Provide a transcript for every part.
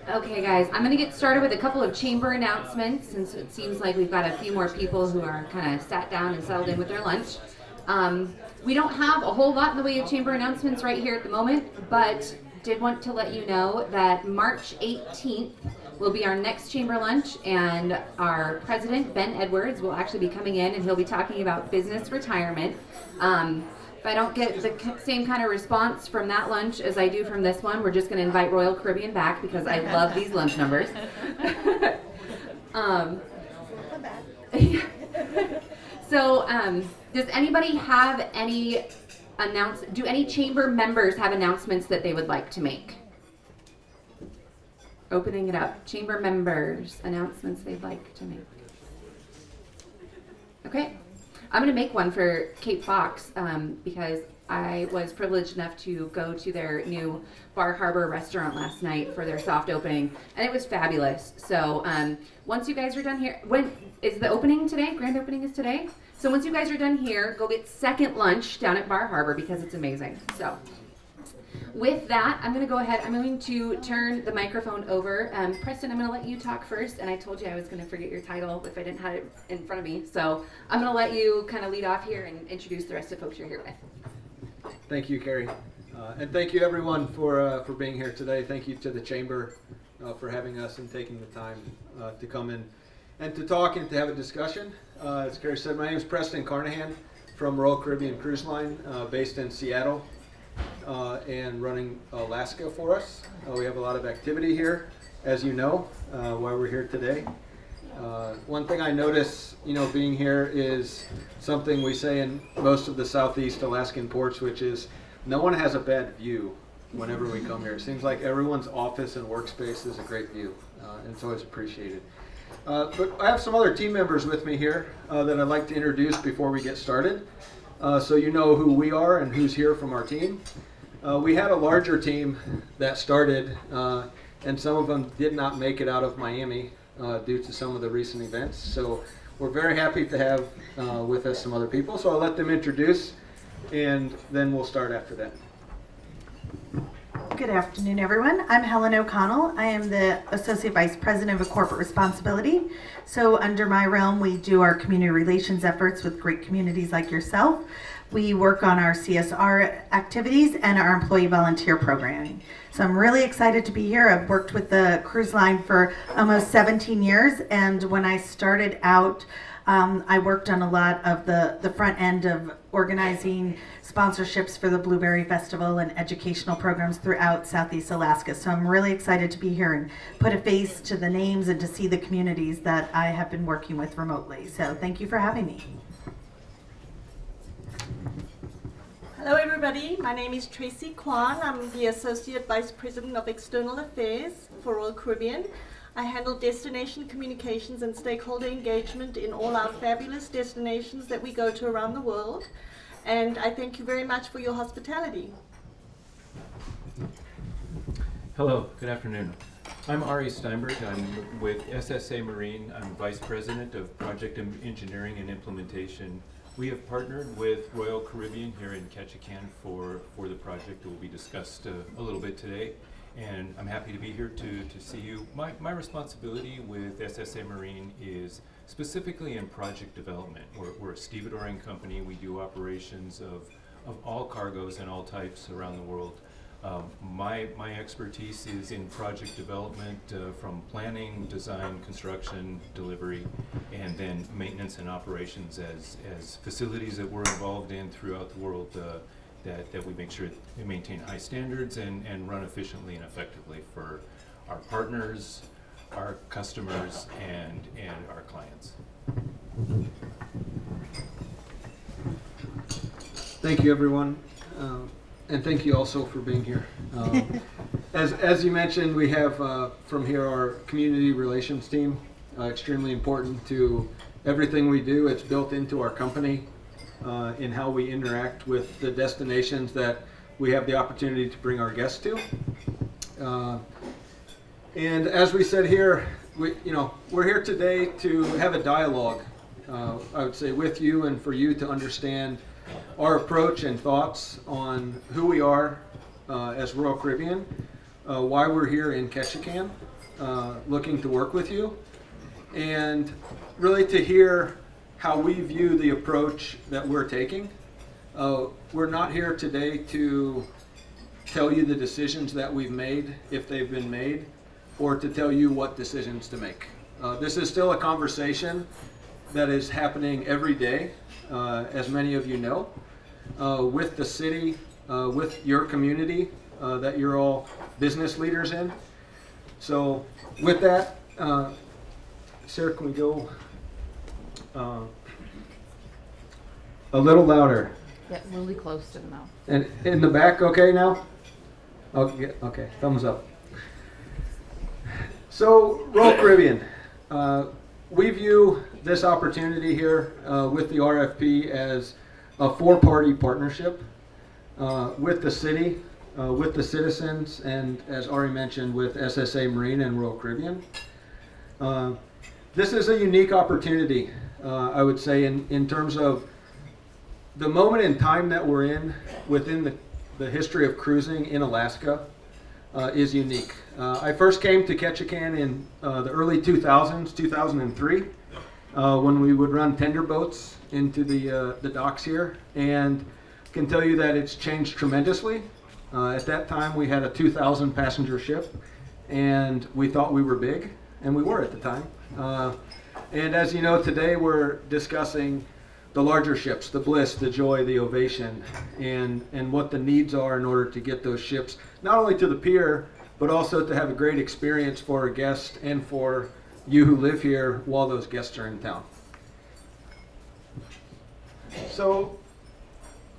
Okay, guys, I'm going to get started with a couple of chamber announcements since it seems like we've got a few more people who are kind of sat down and settled in with their lunch. We don't have a whole lot in the way of chamber announcements right here at the moment, but did want to let you know that March 18th will be our next chamber lunch, and our president, Ben Edwards, will actually be coming in and he'll be talking about business retirement. If I don't get the same kind of response from that lunch as I do from this one, we're just going to invite Royal Caribbean back because I love these lunch numbers. So, does anybody have any do any chamber members have announcements that they would like to make? Opening it up. Chamber members, announcements they'd like to make. Okay. I'm going to make one for Cape Fox because I was privileged enough to go to their new Bar Harbor restaurant last night for their soft opening, and it was fabulous. So once you guys are done here, when is the opening today? Grand opening is today. So once you guys are done here, go get second lunch down at Bar Harbor because it's amazing. So with that, I'm going to go ahead. I'm going to turn the microphone over. Preston, I'm going to let you talk first. And I told you I was going to forget your title if I didn't have it in front of me. So I'm going to let you kind of lead off here and introduce the rest of the folks you're here with. Thank you, Carrie. And thank you, everyone, for being here today. Thank you to the Chamber for having us and taking the time to come in and to talk and to have a discussion. As Carrie said, my name is Preston Carnahan from Royal Caribbean Cruise Line, based in Seattle. And running Alaska for us. We have a lot of activity here, as you know, while we're here today. One thing I notice, being here is something we say in most of the Southeast Alaskan ports, which is no one has a bad view whenever we come here. It seems like everyone's office and workspace is a great view, and it's always appreciated. But I have some other team members with me here that I'd like to introduce before we get started. So you know who we are and who's here from our team. We had a larger team that started, and some of them did not make it out of Miami due to some of the recent events. So we're very happy to have with us some other people. So I'll let them introduce, and then we'll start after that. Good afternoon, everyone. I'm Helen OConnell. I am the Associate Vice President of Corporate Responsibility. So under my realm, we do our community relations efforts with great communities like yourself. We work on our CSR activities and our employee volunteer programming. So I'm really excited to be here. I've worked with the cruise line for almost 17 years, and when I started out, I worked on a lot of the front end of organizing sponsorships for the Blueberry Festival and educational programs throughout Southeast Alaska. So I'm really excited to be here and put a face to the names and to see the communities that I have been working with remotely. So thank you for having me. Hello everybody, my name is Traci Kwon. I'm the Associate Vice President of External Affairs for Royal Caribbean. I handle destination communications and stakeholder engagement in all our fabulous destinations that we go to around the world. And I thank you very much for your hospitality. Hello, good afternoon. I'm Ari Steinberg. I'm with SSA Marine. I'm Vice President of Project Engineering and Implementation. We have partnered with Royal Caribbean here in Ketchikan for the project that will be discussed a little bit today. And I'm happy to be here to see you. My responsibility with SSA Marine is specifically in project development. We're a stevedoring company. We do operations of all cargoes and all types around the world. My expertise is in project development from planning, design, construction, delivery, and then maintenance and operations as facilities that we're involved in throughout the world that we make sure we maintain high standards and run efficiently and effectively for our partners, our customers, and our clients. Thank you, everyone. And thank you also for being here. As you mentioned, we have from here our community relations team, extremely important to everything we do. It's built into our company in how we interact with the destinations that we have the opportunity to bring our guests to. And as we said here, we're here today to have a dialogue, I would say, with you and for you to understand our approach and thoughts on who we are as Royal Caribbean, why we're here in Ketchikan, looking to work with you, and really to hear how we view the approach that we're taking. We're not here today to tell you the decisions that we've made, if they've been made, or to tell you what decisions to make. This is still a conversation that is happening every day, as many of you know, with the city, with your community that you're all business leaders in. So with that, Sarah, can we go a little louder? Yeah, really close to the mouth. And in the back, okay now? Okay, thumbs up. So, Royal Caribbean, we view this opportunity here with the RFP as a four-party partnership with the city, with the citizens, and as Ari mentioned, with SSA Marine and Royal Caribbean. This is a unique opportunity, I would say, in terms of the moment in time that we're in within the history of cruising in Alaska is unique. I first came to Ketchikan in the early 2000s, 2003, when we would run tender boats into the docks here, and can tell you that it's changed tremendously. At that time, we had a 2,000 passenger ship, and we thought we were big, and we were at the time. And as you know, today we're discussing the larger ships, the Bliss, the Joy, the Ovation, and what the needs are in order to get those ships not only to the pier, but also to have a great experience for our guests and for you who live here while those guests are in town. So,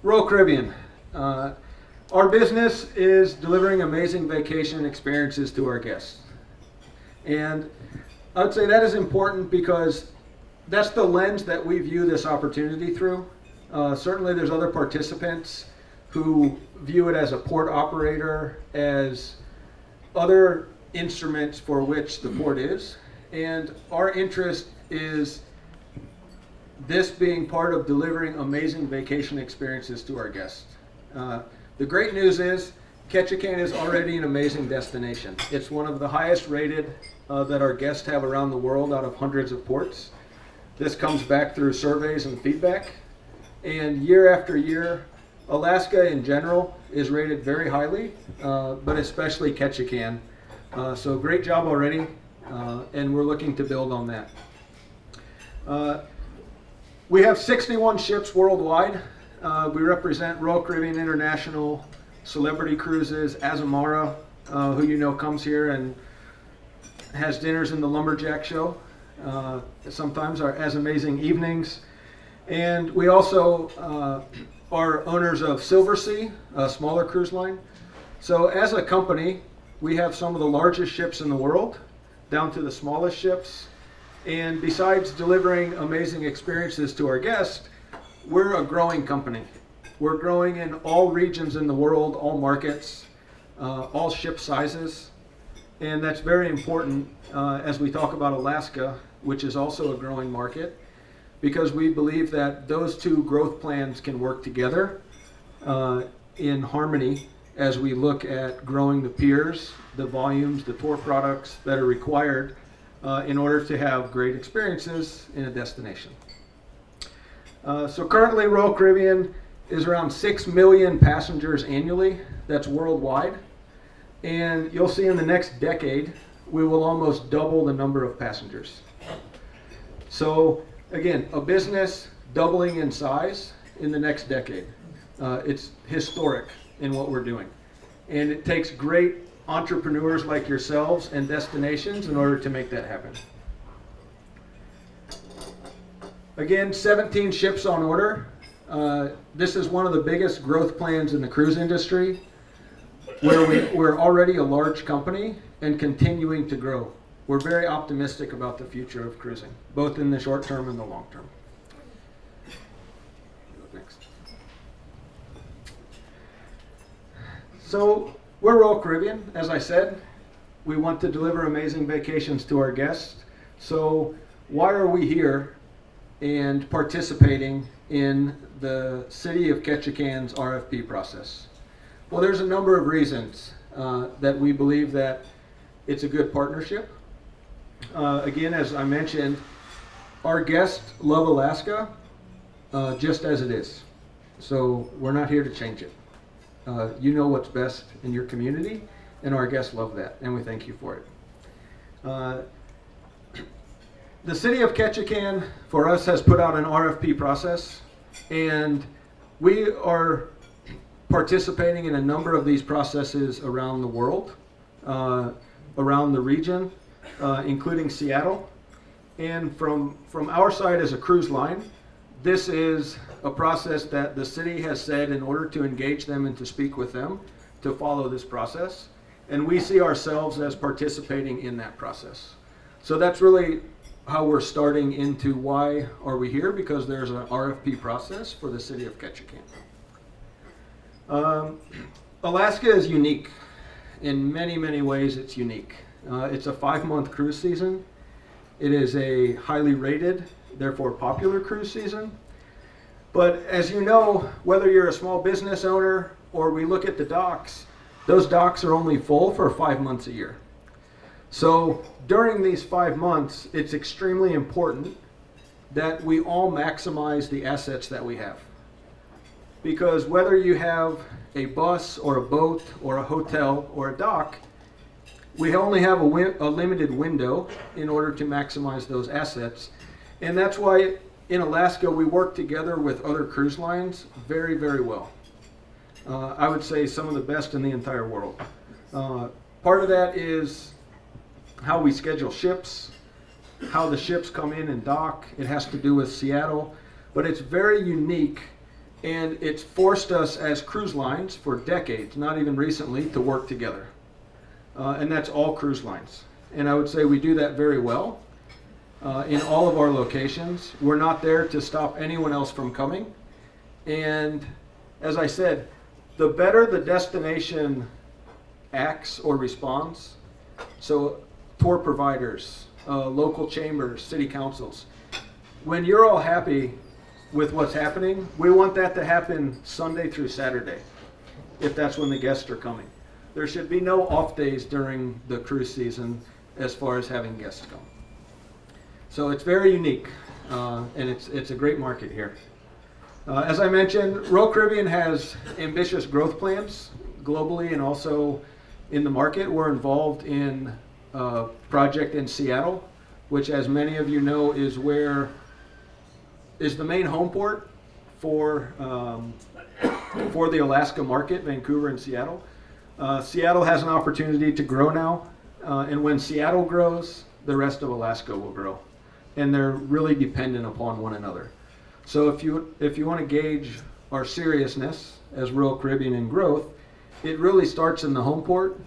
Royal Caribbean. Our business is delivering amazing vacation experiences to our guests. And I would say that is important because that's the lens that we view this opportunity through. Certainly there's other participants who view it as a port operator, as other instruments for which the port is. And our interest is this being part of delivering amazing vacation experiences to our guests. The great news is Ketchikan is already an amazing destination. It's one of the highest rated that our guests have around the world out of hundreds of ports. This comes back through surveys and feedback. And year after year, Alaska in general is rated very highly, but especially Ketchikan. So great job already, and we're looking to build on that. We have 61 ships worldwide. We represent Royal Caribbean International, Celebrity Cruises, Azamara, who you know comes here and has dinners in the Lumberjack Show. Sometimes our As Amazing Evenings. And we also are owners of Silversea, a smaller cruise line. So as a company, we have some of the largest ships in the world, down to the smallest ships. And besides delivering amazing experiences to our guests, we're a growing company. We're growing in all regions in the world, all markets, all ship sizes. And that's very important as we talk about Alaska, which is also a growing market, because we believe that those two growth plans can work together in harmony as we look at growing the piers, the volumes, the tour products that are required in order to have great experiences in a destination. So currently Royal Caribbean is around 6 million passengers annually. That's worldwide. And you'll see in the next decade, we will almost double the number of passengers. So again, a business doubling in size in the next decade. It's historic in what we're doing. And it takes great entrepreneurs like yourselves and destinations in order to make that happen. Again, 17 ships on order. This is one of the biggest growth plans in the cruise industry, where we're already a large company and continuing to grow. We're very optimistic about the future of cruising, both in the short term and the long term. Next. So we're Royal Caribbean, as I said. We want to deliver amazing vacations to our guests. So why are we here and participating in the City of Ketchikan's RFP process? Well, there's a number of reasons. that we believe that it's a good partnership. Again, as I mentioned, our guests love Alaska just as it is. So we're not here to change it. You know what's best in your community, and our guests love that, and we thank you for it. The city of Ketchikan, for us, has put out an RFP process, and we are participating in a number of these processes around the world, around the region, including Seattle. And from our side as a cruise line, this is a process that the city has said in order to engage them and to speak with them to follow this process. And we see ourselves as participating in that process. So that's really how we're starting into why are we here, because there's an RFP process for the city of Ketchikan. Alaska is unique. In many, many ways it's unique. It's a 5-month cruise season. It is a highly rated, therefore popular cruise season. But as you know, whether you're a small business owner or we look at the docks, those docks are only full for 5 months a year. So during these 5 months, it's extremely important that we all maximize the assets that we have. Because whether you have a bus or a boat or a hotel or a dock, we only have a limited window in order to maximize those assets. And that's why in Alaska we work together with other cruise lines very, very well. I would say some of the best in the entire world. Part of that is how we schedule ships, how the ships come in and dock. It has to do with Seattle, but it's very unique, and it's forced us as cruise lines for decades, not even recently, to work together. And that's all cruise lines. And I would say we do that very well in all of our locations. We're not there to stop anyone else from coming. And as I said, the better the destination acts or responds, so tour providers, local chambers, city councils, when you're all happy with what's happening, we want that to happen Sunday through Saturday, if that's when the guests are coming. There should be no off days during the cruise season as far as having guests come. So it's very unique, and it's a great market here. As I mentioned, Royal Caribbean has ambitious growth plans globally and also in the market. We're involved in a project in Seattle, which, as many of you know, is the main home port for the Alaska market, Vancouver and Seattle. Seattle has an opportunity to grow now, and when Seattle grows, the rest of Alaska will grow, and they're really dependent upon one another. So if you want to gauge our seriousness as Royal Caribbean in growth, it really starts in the home port,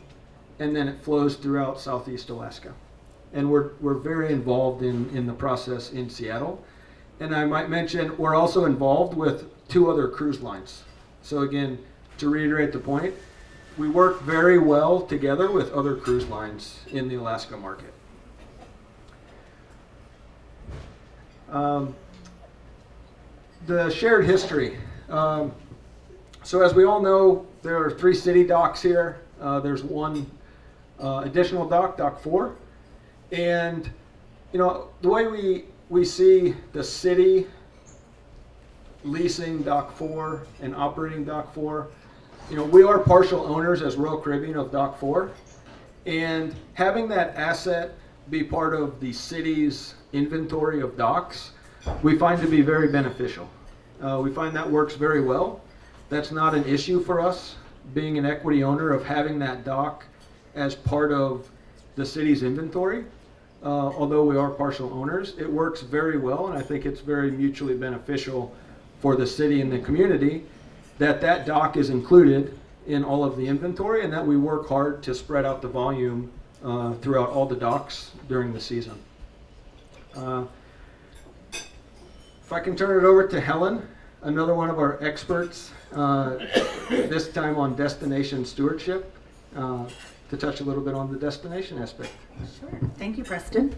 and then it flows throughout Southeast Alaska. And we're very involved in the process in Seattle. And I might mention we're also involved with 2 other cruise lines. So again, to reiterate the point, we work very well together with other cruise lines in the Alaska market. The shared history. So as we all know, there are 3 city docks here. There's one additional dock, Dock 4. And the way we see the city leasing Dock 4 and operating Dock 4, we are partial owners as Royal Caribbean of Dock 4, and having that asset be part of the city's inventory of docks, we find to be very beneficial. We find that works very well. That's not an issue for us, being an equity owner, of having that dock as part of the city's inventory. Although we are partial owners, it works very well, and I think it's very mutually beneficial for the city and the community that dock is included in all of the inventory, and that we work hard to spread out the volume throughout all the docks during the season. If I can turn it over to Helen, another one of our experts, this time on destination stewardship, to touch a little bit on the destination aspect. Sure. Thank you, Preston.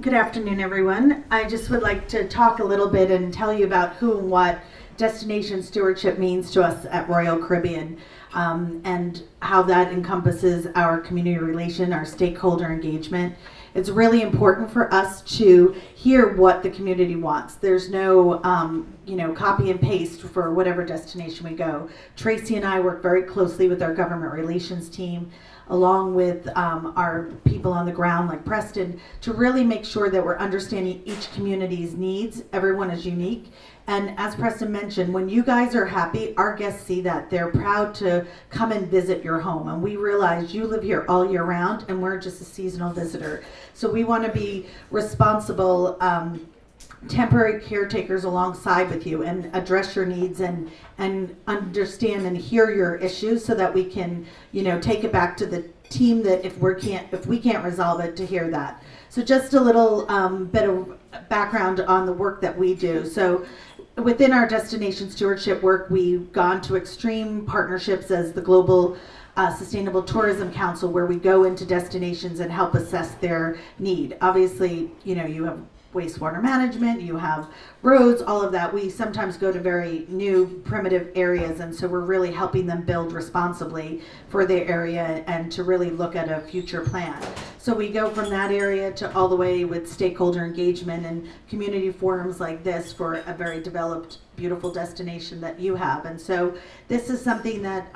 Good afternoon, everyone. I just would like to talk a little bit and tell you about who and what destination stewardship means to us at Royal Caribbean. and how that encompasses our community relation, our stakeholder engagement. It's really important for us to hear what the community wants. There's no, copy and paste for whatever destination we go. Traci and I work very closely with our government relations team, along with our people on the ground like Preston, to really make sure that we're understanding each community's needs. Everyone is unique. And as Preston mentioned, when you guys are happy, our guests see that. They're proud to come and visit your home. And we realize you live here all year round and we're just a seasonal visitor. So we want to be responsible temporary caretakers alongside with you and address your needs and understand and hear your issues so that we can, take it back to the team that if we can't resolve it, to hear that. So just a little bit of background on the work that we do. So within our destination stewardship work, we've gone to extreme partnerships as the Global Sustainable Tourism Council, where we go into destinations and help assess their need. Obviously, you have wastewater management, you have roads, all of that. We sometimes go to very new primitive areas, and so we're really helping them build responsibly for their area and to really look at a future plan. So we go from that area to all the way with stakeholder engagement and community forums like this for a very developed, beautiful destination that you have. And so this is something that,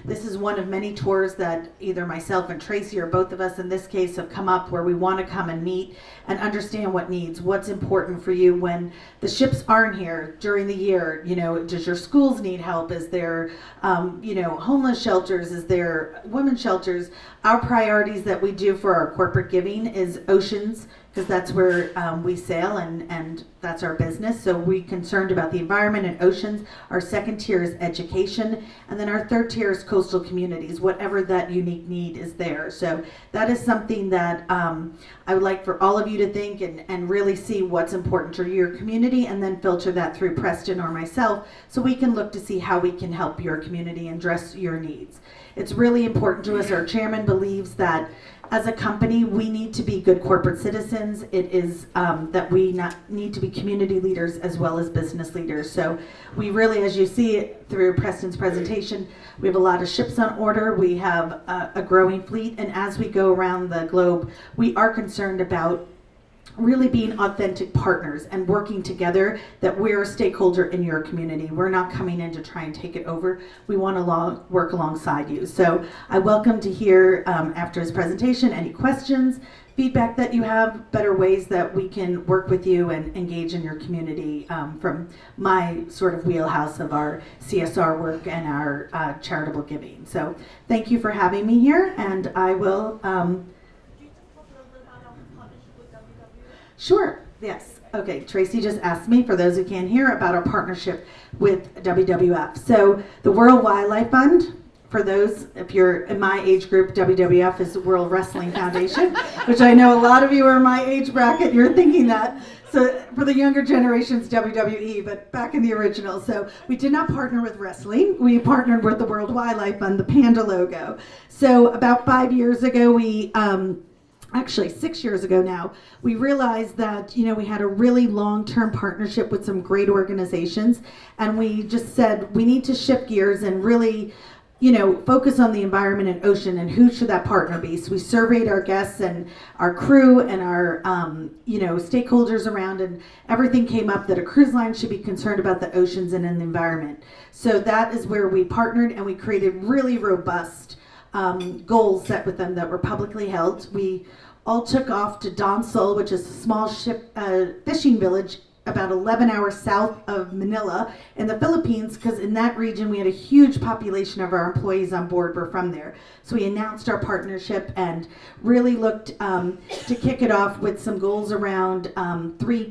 this is one of many tours that either myself and Traci or both of us in this case have come up where we want to come and meet and understand what needs, what's important for you when the ships aren't here during the year. Does your schools need help? Is there, homeless shelters? Is there women's shelters? Our priorities that we do for our corporate giving is oceans, because that's where we sail and that's our business. So we're concerned about the environment and oceans. Our second tier is education. And then our third tier is coastal communities, whatever that unique need is there. So that is something that I would like for all of you to think and really see what's important to your community, and then filter that through Preston or myself so we can look to see how we can help your community and address your needs. It's really important to us. Our chairman believes that as a company, we need to be good corporate citizens. It is that we need to be community leaders as well as business leaders. So we really, as you see it through Preston's presentation, we have a lot of ships on order. We have a growing fleet. And as we go around the globe, we are concerned about really being authentic partners and working together, that we're a stakeholder in your community. We're not coming in to try and take it over. We want to work alongside you. So I welcome to hear after his presentation any questions, feedback that you have, better ways that we can work with you and engage in your community from my sort of wheelhouse of our CSR work and our charitable giving. So thank you for having me here, and I will Sure, yes. Okay, Traci just asked me, for those who can't hear, about our partnership with WWF. So the World Wildlife Fund, for those, if you're in my age group, WWF is the World Wrestling Foundation, which I know a lot of you are in my age bracket, you're thinking that. So for the younger generations, WWE, but back in the original. So we did not partner with wrestling. We partnered with the World Wildlife Fund, the panda logo. So about 5 years ago, we actually 6 years ago now, we realized that, we had a really long-term partnership with some great organizations, and we just said we need to shift gears and really, focus on the environment and ocean, and who should that partner be. So we surveyed our guests and our crew and our, stakeholders around, and everything came up that a cruise line should be concerned about the oceans and in the environment. So that is where we partnered, and we created really robust goals set with them that were publicly held. We all took off to Donsol, which is a small ship fishing village about 11 hours south of Manila in the Philippines, because in that region we had a huge population of our employees on board were from there. So we announced our partnership and really looked to kick it off with some goals around three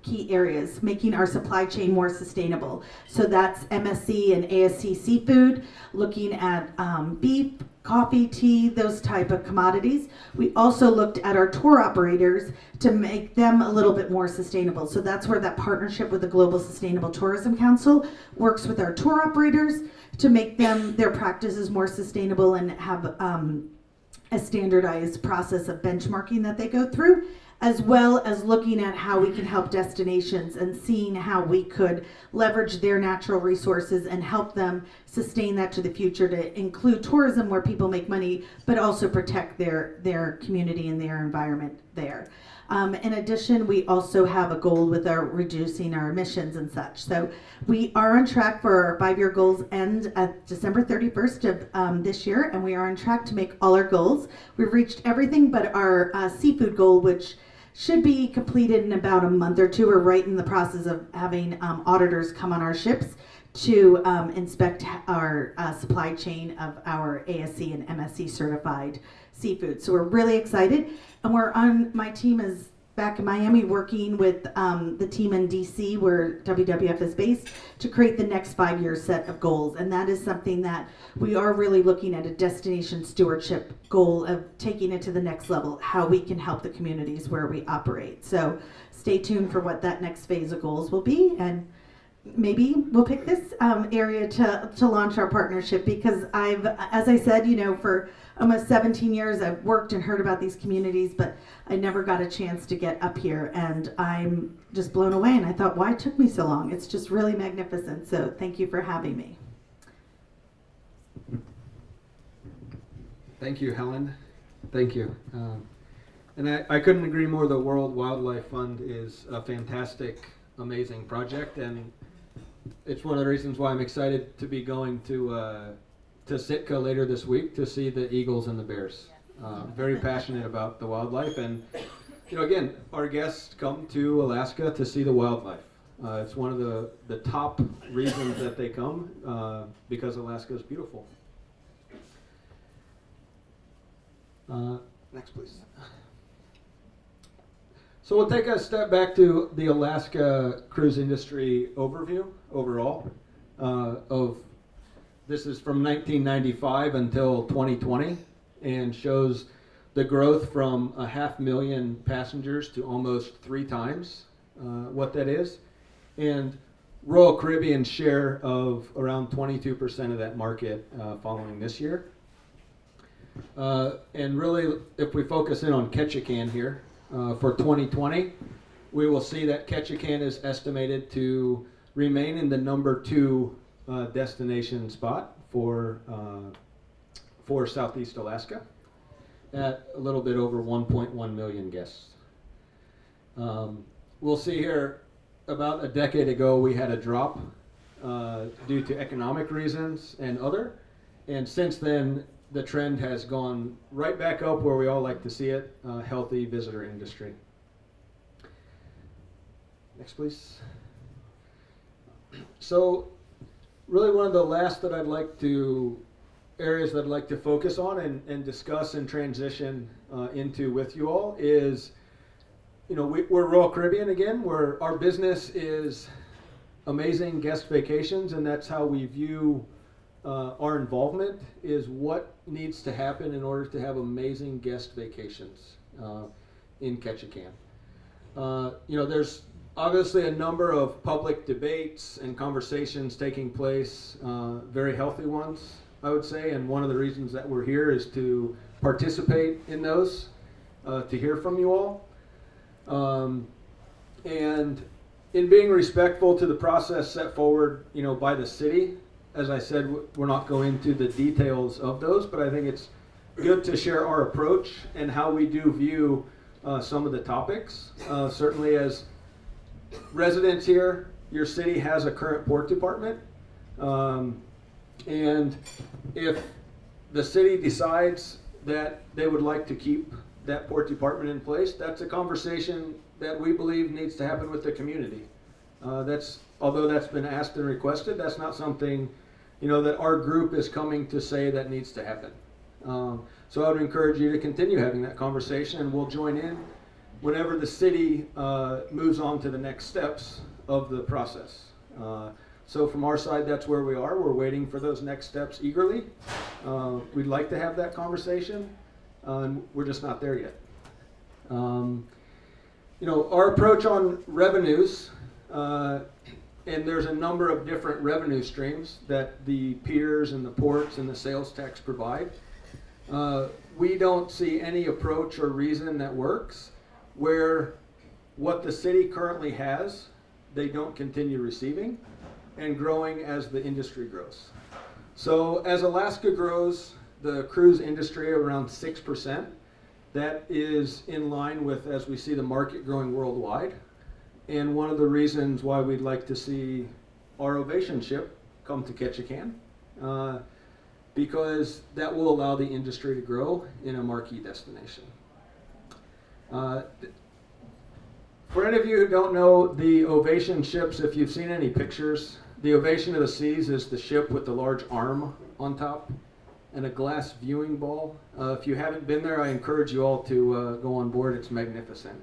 key areas: making our supply chain more sustainable. So that's MSC and ASC seafood, looking at beef, coffee, tea, those type of commodities. We also looked at our tour operators to make them a little bit more sustainable. So that's where that partnership with the Global Sustainable Tourism Council works with our tour operators to make their practices more sustainable and have a standardized process of benchmarking that they go through. as well as looking at how we can help destinations and seeing how we could leverage their natural resources and help them sustain that to the future, to include tourism where people make money, but also protect their community and their environment there. In addition, we also have a goal with our reducing our emissions and such. So we are on track for our 5-year goals end at December 31st of this year, and we are on track to make all our goals. We've reached everything but our seafood goal, which should be completed in about a month or two. We're right in the process of having auditors come on our ships to inspect our supply chain of our ASC and MSC certified seafood. So we're really excited, and my team is back in Miami working with the team in DC where WWF is based to create the next 5-year set of goals. And that is something that we are really looking at, a destination stewardship goal of taking it to the next level, how we can help the communities where we operate. So stay tuned for what that next phase of goals will be, and maybe we'll pick this area to launch our partnership, because as I said, for almost 17 years I've worked and heard about these communities, but I never got a chance to get up here, and I'm just blown away, and I thought, why it took me so long? It's just really magnificent. So thank you for having me. Thank you, Helen. Thank you. And I couldn't agree more. The World Wildlife Fund is a fantastic, amazing project, and it's one of the reasons why I'm excited to be going to Sitka later this week to see the eagles and the bears. Very passionate about the wildlife, and again, our guests come to Alaska to see the wildlife. It's one of the top reasons that they come, because Alaska is beautiful. Next, please. So we'll take a step back to the Alaska cruise industry overview overall. This is from 1995 until 2020, and shows the growth from 500,000 passengers to almost 3 times what that is. And Royal Caribbean's share of around 22% of that market following this year. And really, if we focus in on Ketchikan here, for 2020, we will see that Ketchikan is estimated to remain in the number 2 destination spot for Southeast Alaska at a little bit over 1.1 million guests. We'll see here, about a decade ago we had a drop due to economic reasons and other, and since then the trend has gone right back up where we all like to see it, healthy visitor industry. Next, please. So really one of the last areas that I'd like to focus on and discuss and transition into with you all is, we're Royal Caribbean again, where our business is amazing guest vacations, and that's how we view our involvement, is what needs to happen in order to have amazing guest vacations in Ketchikan. There's obviously a number of public debates and conversations taking place, very healthy ones, I would say, and one of the reasons that we're here is to participate in those, to hear from you all. And in being respectful to the process set forward, by the city, as I said, we're not going into the details of those, but I think it's good to share our approach and how we do view some of the topics. Certainly as residents here, your city has a current port department, and if the city decides that they would like to keep that port department in place, that's a conversation that we believe needs to happen with the community. Although that's been asked and requested, that's not something that our group is coming to say that needs to happen. So I would encourage you to continue having that conversation, and we'll join in whenever the city moves on to the next steps of the process. So from our side, that's where we are. We're waiting for those next steps eagerly. We'd like to have that conversation, and we're just not there yet. Our approach on revenues, and there's a number of different revenue streams that the piers and the ports and the sales tax provide. We don't see any approach or reason that works where what the city currently has, they don't continue receiving, and growing as the industry grows. So as Alaska grows, the cruise industry around 6%, that is in line with, as we see the market growing worldwide. And one of the reasons why we'd like to see our Ovation ship come to Ketchikan, because that will allow the industry to grow in a marquee destination. For any of you who don't know the Ovation ships, if you've seen any pictures, the Ovation of the Seas is the ship with the large arm on top and a glass viewing ball. If you haven't been there, I encourage you all to go on board. It's magnificent.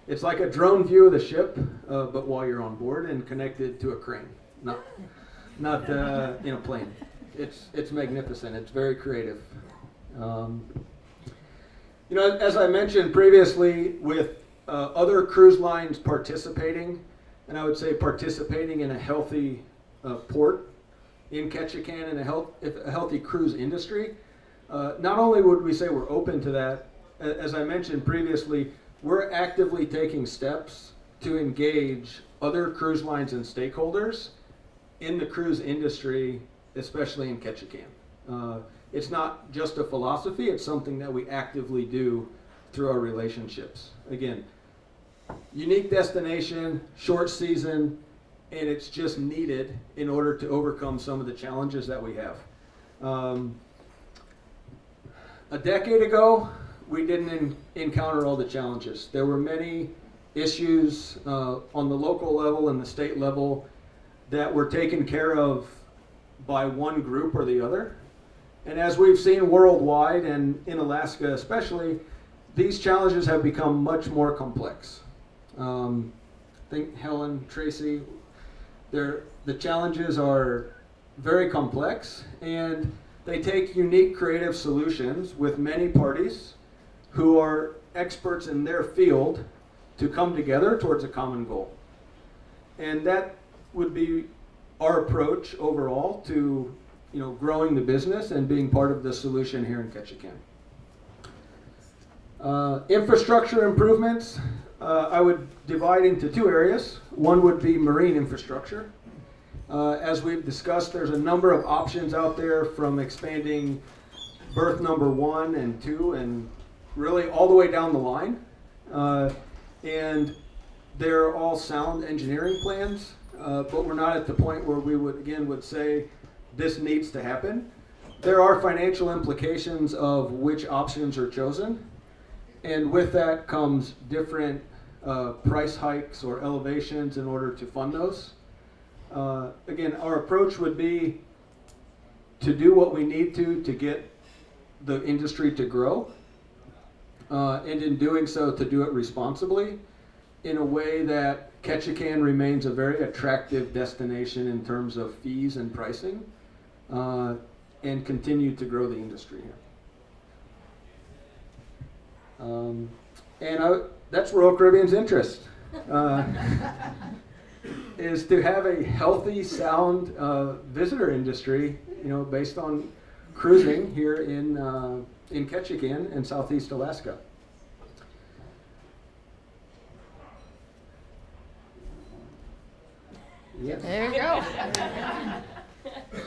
It's like a drone view of the ship, but while you're on board and connected to a crane, not in a plane. It's magnificent. It's very creative. As I mentioned previously, with other cruise lines participating, and I would say participating in a healthy port in Ketchikan and a healthy cruise industry, not only would we say we're open to that, as I mentioned previously, we're actively taking steps to engage other cruise lines and stakeholders in the cruise industry, especially in Ketchikan. It's not just a philosophy, it's something that we actively do through our relationships. Again, unique destination, short season, and it's just needed in order to overcome some of the challenges that we have. A decade ago, we didn't encounter all the challenges. There were many issues on the local level and the state level that were taken care of by one group or the other. And as we've seen worldwide and in Alaska especially, these challenges have become much more complex. I think Helen, Traci, the challenges are very complex, and they take unique creative solutions with many parties who are experts in their field to come together towards a common goal. And that would be our approach overall to growing the business and being part of the solution here in Ketchikan. Infrastructure improvements, I would divide into two areas. One would be marine infrastructure. As we've discussed, there's a number of options out there, from expanding berth number 1 and 2 and really all the way down the line. And they're all sound engineering plans, but we're not at the point where we would say this needs to happen. There are financial implications of which options are chosen, and with that comes different price hikes or elevations in order to fund those. Again, our approach would be to do what we need to get the industry to grow, and in doing so, to do it responsibly in a way that Ketchikan remains a very attractive destination in terms of fees and pricing, and continue to grow the industry here. That's Royal Caribbean's interest, is to have a healthy, sound visitor industry, based on cruising here in Ketchikan and Southeast Alaska. Yes. There you go.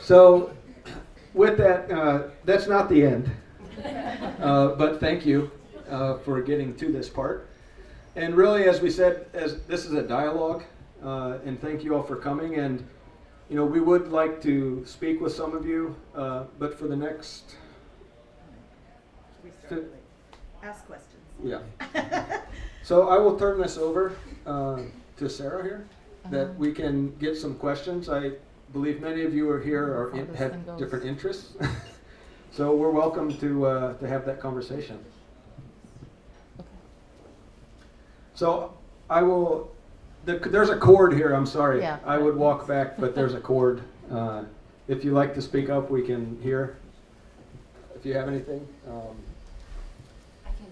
So, with that, that's not the end, but thank you for getting to this part. And really, as we said, as this is a dialogue, and thank you all for coming. And we would like to speak with some of you, but for the next. Ask questions. Yeah. So I will turn this over to Sarah here, that we can get some questions. I believe many of you are here have different interests, so we're welcome to have that conversation. So I will. There's a cord here. I'm sorry. Yeah. I would walk back, but there's a cord. If you like to speak up, we can hear. If you have anything. I can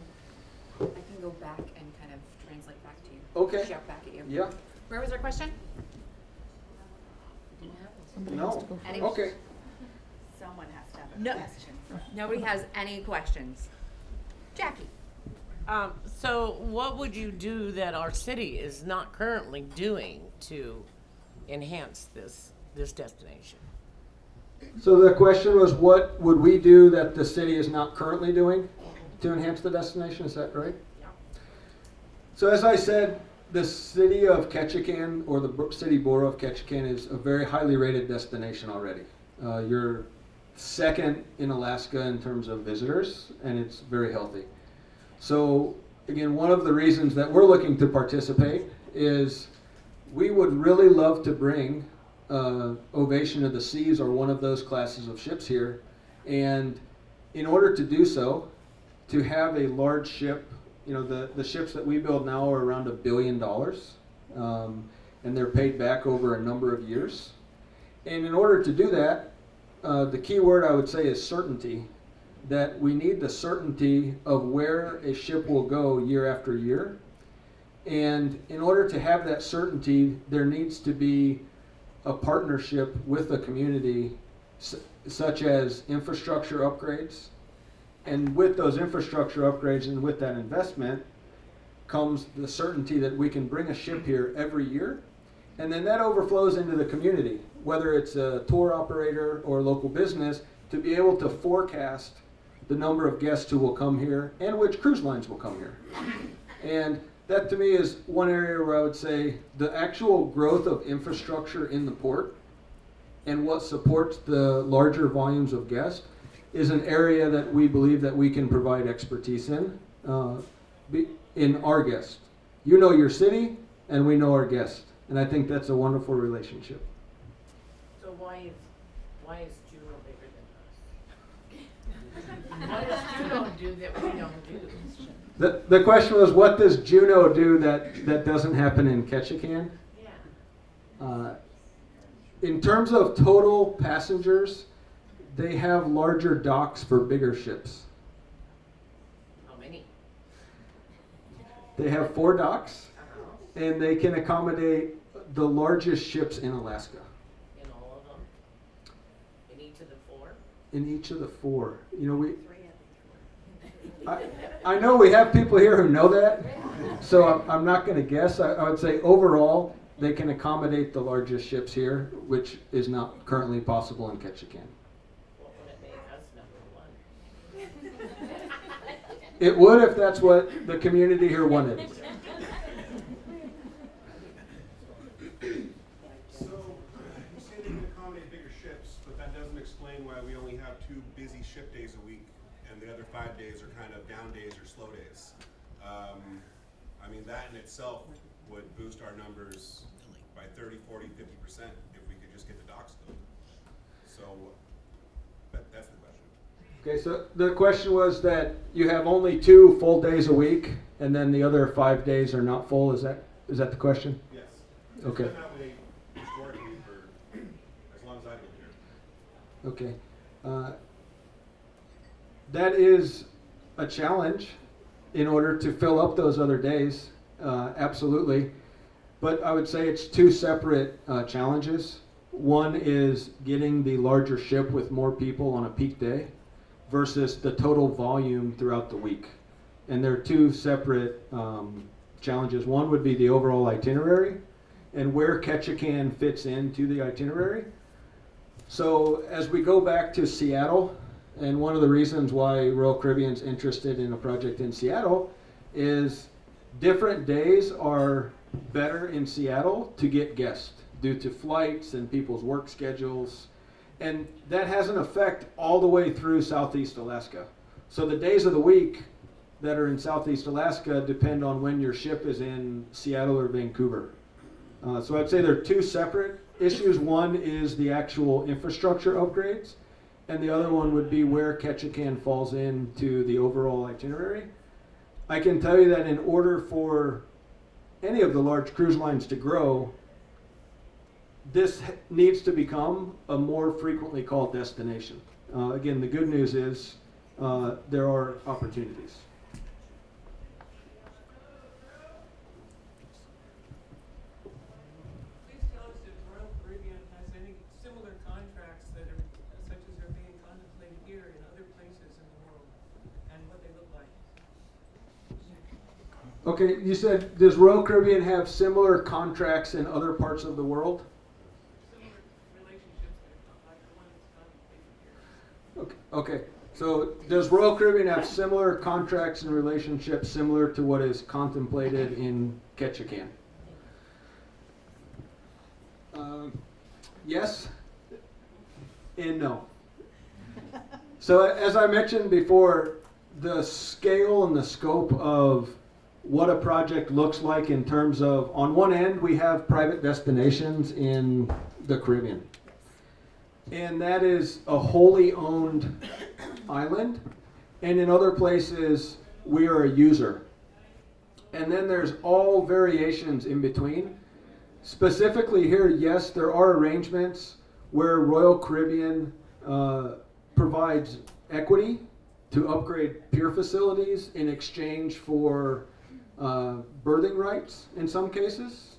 go back and kind of translate back to you. Okay. Shout back at you. Yeah. Where was our question? No. Any- Okay. Someone has to have a No. question. Nobody has any questions. Jackie. So what would you do that our city is not currently doing to enhance this destination? So the question was, what would we do that the city is not currently doing to enhance the destination? Is that right? Yeah. So as I said, the city of Ketchikan, or the city borough of Ketchikan, is a very highly rated destination already. You're second in Alaska in terms of visitors, and it's very healthy. So again, one of the reasons that we're looking to participate is we would really love to bring Ovation of the Seas, or one of those classes of ships here, and in order to do so, to have a large ship, you know, the ships that we build now are around $1 billion, and they're paid back over a number of years. And in order to do that, the key word I would say is certainty, that we need the certainty of where a ship will go year after year. And in order to have that certainty, there needs to be a partnership with the community, such as infrastructure upgrades. And with those infrastructure upgrades and with that investment comes the certainty that we can bring a ship here every year. And then that overflows into the community, whether it's a tour operator or a local business, to be able to forecast the number of guests who will come here and which cruise lines will come here. And that to me is one area where I would say the actual growth of infrastructure in the port and what supports the larger volumes of guests is an area that we believe that we can provide expertise in our guests. You know your city, and we know our guests, and I think that's a wonderful relationship. So why is Juno bigger than us? What does Juno do that we don't do? The question was, what does Juno do that doesn't happen in Ketchikan? Yeah. In terms of total passengers, they have larger docks for bigger ships. How many? They have 4 docks, and they can accommodate the largest ships in Alaska. In all of them? In each of the 4? In each of the 4. You know, I know we have people here who know that, so I'm not going to guess. I would say overall, they can accommodate the largest ships here, which is not currently possible in Ketchikan. What would it make us number 1? It would if that's what the community here wanted. So, you say they can accommodate bigger ships, but that doesn't explain why we only have 2 busy ship days a week, and the other 5 days are kind of down days or slow days. I mean, that in itself would boost our numbers by 30, 40, 50% if we could just get the docks going. So, that's the question. Okay, so the question was that you have only 2 full days a week, and then the other 5 days are not full. Is that the question? Yes. Okay. It's been that way historically for as long as I've been here. Okay. That is a challenge in order to fill up those other days, absolutely. But I would say it's 2 separate challenges. One is getting the larger ship with more people on a peak day versus the total volume throughout the week. And they're 2 separate challenges. One would be the overall itinerary and where Ketchikan fits into the itinerary. So as we go back to Seattle, and one of the reasons why Royal Caribbean's interested in a project in Seattle is different days are better in Seattle to get guests due to flights and people's work schedules. And that has an effect all the way through Southeast Alaska. So the days of the week that are in Southeast Alaska depend on when your ship is in Seattle or Vancouver. So I'd say there are 2 separate issues. One is the actual infrastructure upgrades, and the other one would be where Ketchikan falls into the overall itinerary. I can tell you that in order for any of the large cruise lines to grow, this needs to become a more frequently called destination. Again, the good news is there are opportunities. Please tell us if Royal Caribbean has any similar contracts that are such as are being contemplated here in other places in the world, and what they look like. Okay, you said, does Royal Caribbean have similar contracts in other parts of the world? Similar relationships, but not like the one that's done Okay, so does Royal Caribbean have similar contracts and relationships similar to what is contemplated in Ketchikan? Yes and no. So as I mentioned before, the scale and the scope of what a project looks like in terms of, on one end, we have private destinations in the Caribbean. And that is a wholly owned island. And in other places, we are a user. And then there's all variations in between. Specifically here, yes, there are arrangements where Royal Caribbean provides equity to upgrade pier facilities in exchange for berthing rights in some cases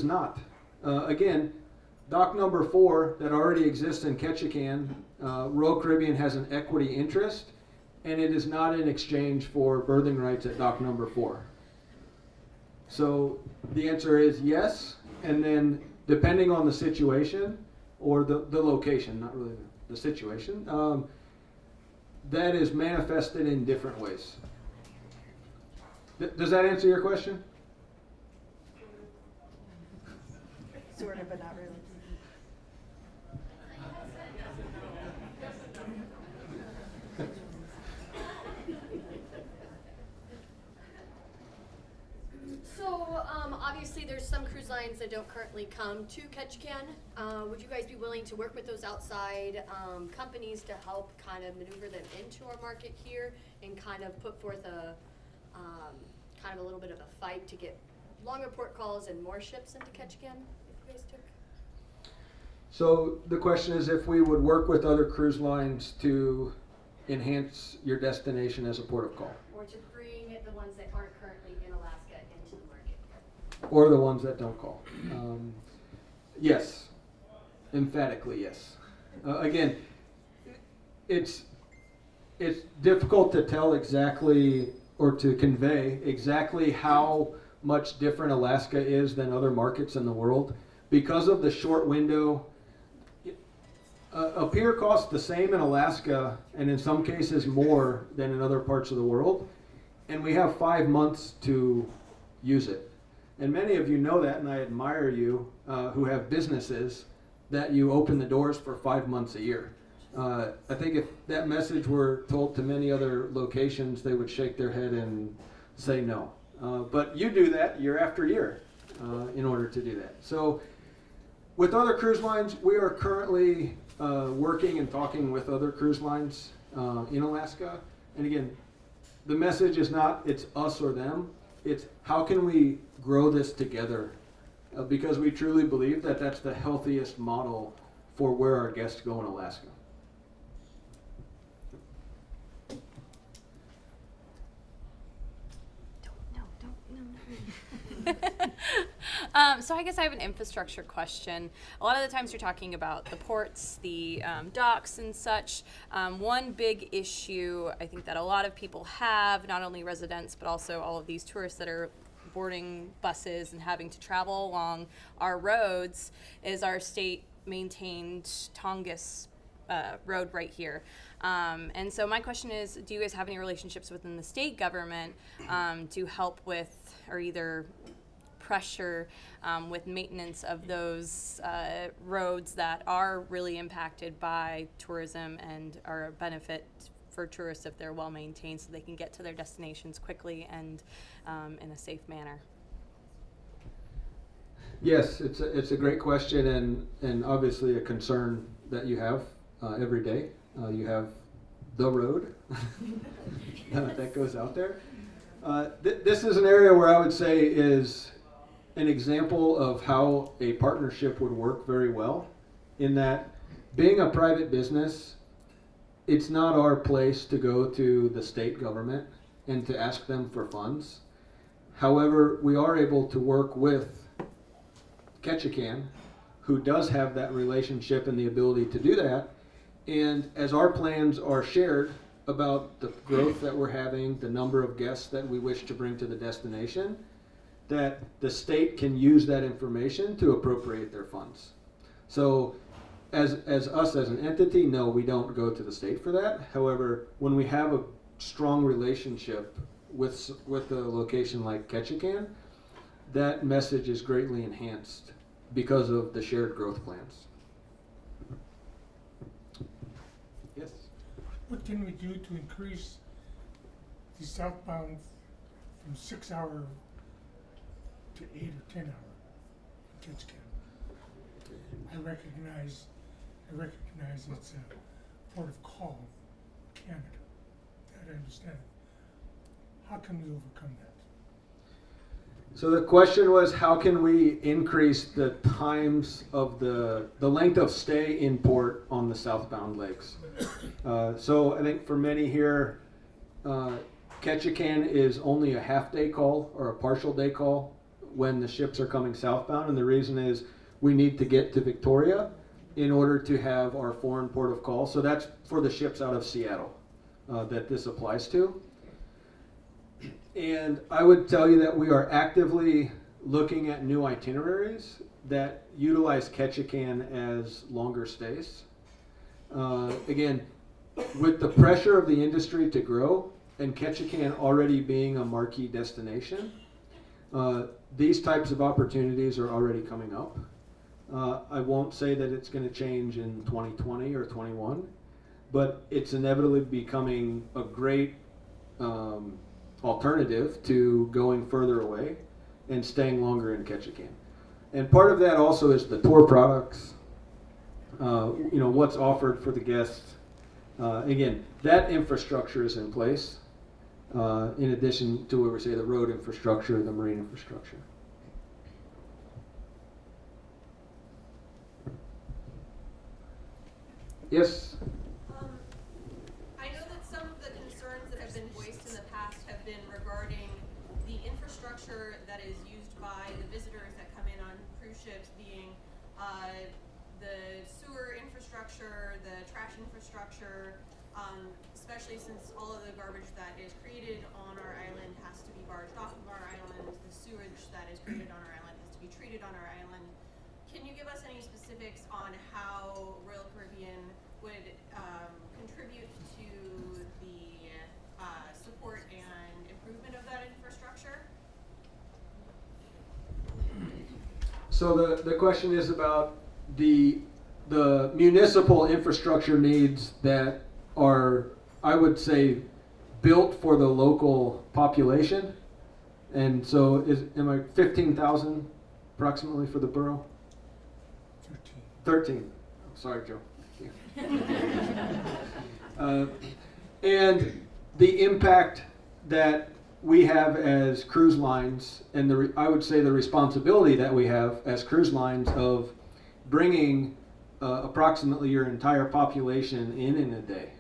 not. Again, dock number 4 that already exists in Ketchikan, Royal Caribbean has an equity interest, and it is not in exchange for berthing rights at dock number 4. So the answer is yes, and then depending on the situation or the location, not really the situation, that is manifested in different ways. Does that answer your question? Sort of, but not really. So, obviously there's some cruise lines that don't currently come to Ketchikan. Would you guys be willing to work with those outside companies to help kind of maneuver them into our market here and kind of put forth a kind of a little bit of a fight to get longer port calls and more ships into Ketchikan if you guys took? So the question is if we would work with other cruise lines to enhance your destination as a port of call. Or to bring the ones that aren't currently in Alaska into the market? Or the ones that don't call. Yes. Emphatically yes. Again, it's difficult to tell exactly or to convey exactly how much different Alaska is than other markets in the world. Because of the short window, a pier costs the same in Alaska and in some cases more than in other parts of the world. And we have 5 months to use it. And many of you know that, and I admire you who have businesses that you open the doors for 5 months a year. I think if that message were told to many other locations, they would shake their head and say no. But you do that year after year in order to do that. So with other cruise lines, we are currently working and talking with other cruise lines in Alaska. And again, the message is not it's us or them. It's how can we grow this together? Because we truly believe that that's the healthiest model for where our guests go in Alaska. So I guess I have an infrastructure question. A lot of the times you're talking about the ports, the docks and such. One big issue I think that a lot of people have, not only residents, but also all of these tourists that are boarding buses and having to travel along our roads, is our state maintained Tongass road right here. And so my question is, do you guys have any relationships within the state government to help with, or either pressure with maintenance of those roads that are really impacted by tourism and are a benefit for tourists if they're well maintained so they can get to their destinations quickly and in a safe manner? Yes, it's a great question and obviously a concern that you have every day. You have the road that goes out there. This is an area where I would say is an example of how a partnership would work very well, in that being a private business, it's not our place to go to the state government and to ask them for funds. However, we are able to work with Ketchikan, who does have that relationship and the ability to do that. And as our plans are shared, about the growth that we're having, the number of guests that we wish to bring to the destination, that the state can use that information to appropriate their funds. So as us as an entity, no, we don't go to the state for that. However, when we have a strong relationship with a location like Ketchikan, that message is greatly enhanced because of the shared growth plans. Yes? What can we do to increase the southbound from 6 hour to 8 or 10 hour in Ketchikan? I recognize it's a port of call, Canada. That I understand. How can we overcome that? So the question was, how can we increase the times of the length of stay in port on the southbound legs? So I think for many here, Ketchikan is only a half-day call or a partial day call when the ships are coming southbound, and the reason is we need to get to Victoria in order to have our foreign port of call. So that's for the ships out of Seattle that this applies to. And I would tell you that we are actively looking at new itineraries that utilize Ketchikan as longer stays. Again, with the pressure of the industry to grow and Ketchikan already being a marquee destination, these types of opportunities are already coming up. I won't say that it's going to change in 2020 or 21, but it's inevitably becoming a great alternative to going further away and staying longer in Ketchikan. And part of that also is the tour products, what's offered for the guests. Again, that infrastructure is in place, in addition to what we say the road infrastructure, the marine infrastructure. Yes? I know that some of the concerns that have been voiced in the past have been regarding the infrastructure that is used by the visitors that come in on cruise ships, being the sewer infrastructure, the trash infrastructure, especially since all of the garbage that is created on our island has to be barged off of our island, the sewage that is created on our island has to be treated on our island. Can you give us any specifics on how Royal Caribbean would contribute to the support and improvement of that infrastructure? So the question is about the municipal infrastructure needs that are, I would say, built for the local population. And so am I 15,000 approximately for the borough? 13. Oh, sorry, Joe. And the impact that we have as cruise lines, and I would say the responsibility that we have as cruise lines of bringing approximately your entire population in a day,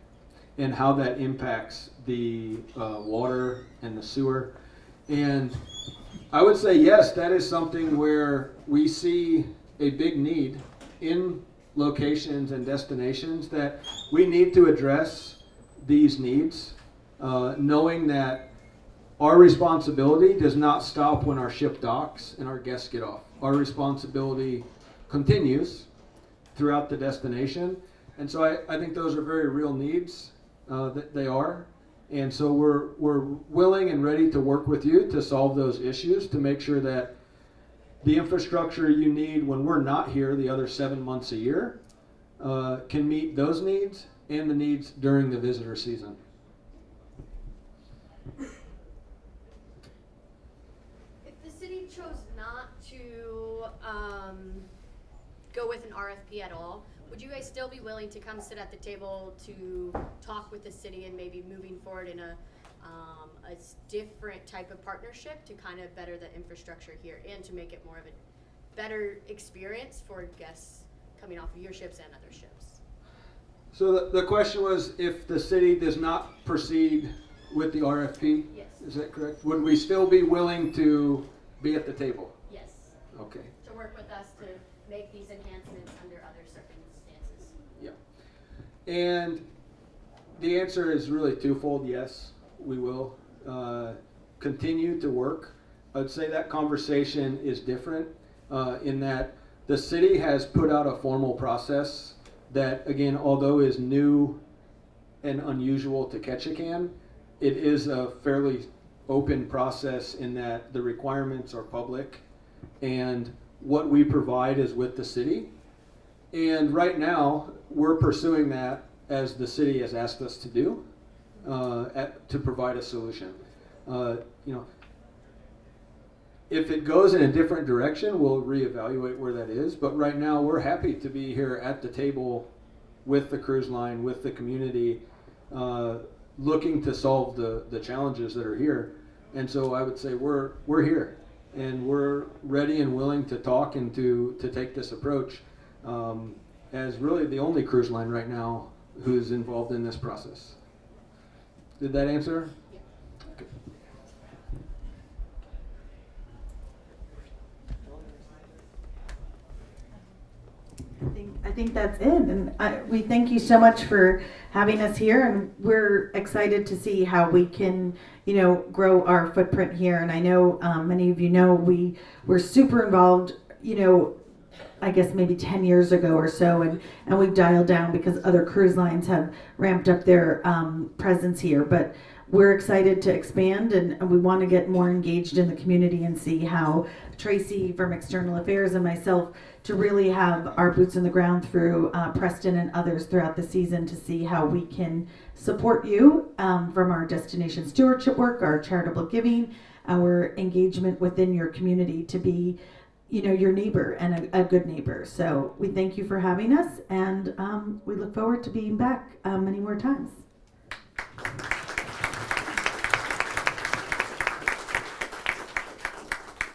and how that impacts the water and the sewer. And I would say, yes, that is something where we see a big need in locations and destinations that we need to address these needs, knowing that our responsibility does not stop when our ship docks and our guests get off. Our responsibility continues throughout the destination. And so I think those are very real needs that they are. And so we're willing and ready to work with you to solve those issues, to make sure that the infrastructure you need when we're not here the other 7 months a year can meet those needs and the needs during the visitor season. If the city chose not to go with an RFP at all, would you guys still be willing to come sit at the table to talk with the city and maybe moving forward in a different type of partnership to kind of better the infrastructure here and to make it more of a better experience for guests coming off of your ships and other ships? So the question was, if the city does not proceed with the RFP, Yes. is that correct? Would we still be willing to be at the table? Yes. Okay. To work with us to make these enhancements under other circumstances. Yeah. And The answer is really twofold. Yes, we will continue to work. I'd say that conversation is different in that the city has put out a formal process that, again, although is new and unusual to Ketchikan, it is a fairly open process in that the requirements are public and what we provide is with the city. And right now, we're pursuing that as the city has asked us to do, to provide a solution. If it goes in a different direction, we'll reevaluate where that is. But right now, we're happy to be here at the table with the cruise line, with the community, looking to solve the challenges that are here. And so I would say we're here, and we're ready and willing to talk and to take this approach as really the only cruise line right now who's involved in this process. Did that answer? Yeah. Okay. I think that's it, and we thank you so much for having us here, and we're excited to see how we can, grow our footprint here. And I know many of you know we were super involved, I guess maybe 10 years ago or so, and we've dialed down because other cruise lines have ramped up their presence here. But we're excited to expand, and we want to get more engaged in the community and see how Traci from External Affairs and myself to really have our boots in the ground through Preston and others throughout the season to see how we can support you from our destination stewardship work, our charitable giving, our engagement within your community to be your neighbor and a good neighbor. So we thank you for having us, and we look forward to being back many more times.